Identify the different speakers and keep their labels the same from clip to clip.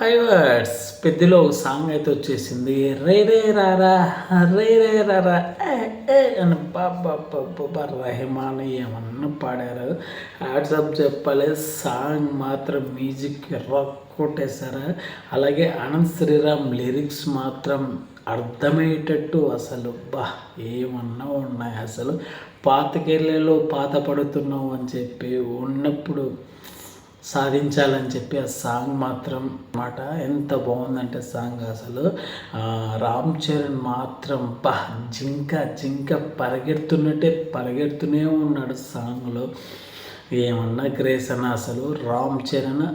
Speaker 1: High words పెద్దలో ఒక song అయితే వచ్చేసింది. రే రే రారా రే రే రారా అని బాబా రెహమాన్ ఏమన్నా పాడారు. హ్యాట్సప్ చెప్పాలి. సాంగ్ మాత్రం మ్యూజిక్ కొట్టేశారు. అలాగే అనంత్ శ్రీరామ్ లిరిక్స్ మాత్రం అర్థమయ్యేటట్టు అసలు ఏమన్నా ఉన్నాయి. అసలు పాతకేళ్ళలో పాత పడుతున్నావు అని చెప్పి ఉన్నప్పుడు సాధించాలని చెప్పి ఆ సాంగ్ మాత్రం మాట ఎంత బాగుందంటే సాంగ్ అసలు రామ్ చరణ్ మాత్రం జింక పరిగెడుతూనే ఉన్నాడు సాంగ్లో. ఏమన్నా గ్రేస్ అని అసలు Ram Charan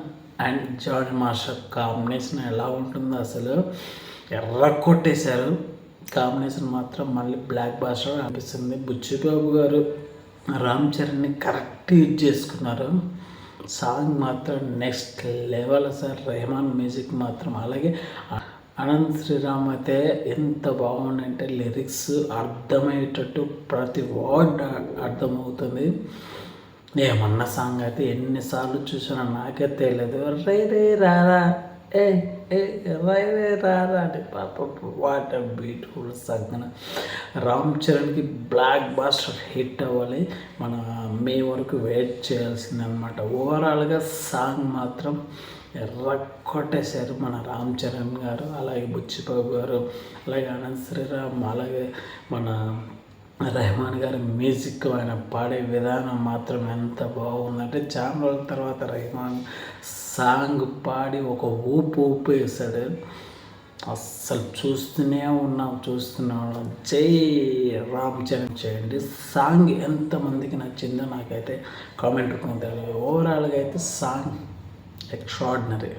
Speaker 1: and Jani master combination ఎలా ఉంటుందో అసలు కొట్టేశారు. కాంబినేషన్ మాత్రం మళ్ళీ బ్లాక్ బాస్టర్ అనిపిస్తుంది. బుచ్చిబాబు గారు రామ్ చరణ్ని కరెక్ట్ యూజ్ చేసుకున్నారు. సాంగ్ మాత్రం next level sir. Rahman music మాత్రం అలాగే అనంత్ శ్రీరామ్ అయితే ఎంత బాగుందంటే లిరిక్స్ అర్థమయ్యేటట్టు ప్రతి వర్డ్ అర్థమవుతుంది. ఏమన్నా సాంగ్ అయితే ఎన్నిసార్లు చూసినా నాకే తెలియదు. రే రే రారా రే రే రారా అంటే what a beautiful song. Ram చరణ్కి బ్లాక్ బాస్టర్ హిట్ అవ్వాలి. మన మే వరకు వెయిట్ చేయాల్సిందనమాట. ఓవరాల్గా సాంగ్ మాత్రం కొట్టేశారు మన రామ్ చరణ్ గారు, అలాగే బుచ్చిబాబు గారు, అలాగే అనంత్ శ్రీరామ్, అలాగే మన రెహమాన్ గారి మ్యూజిక్ ఆయన పాడే విధానం మాత్రం ఎంత బాగుందంటే చాలా రోజుల తర్వాత రెహమాన్ సాంగ్ పాడి ఒక ఊపు వేసాడు. అస్సలు చూస్తూనే ఉన్నాం. జై రామ్ చరణ్ చేయండి. సాంగ్ ఎంతమందికి నచ్చిందో నాకైతే కామెంట్ రూపంలో తెలియదు. ఓవరాల్గా అయితే సాంగ్ ఎక్స్ట్రాడినరీ.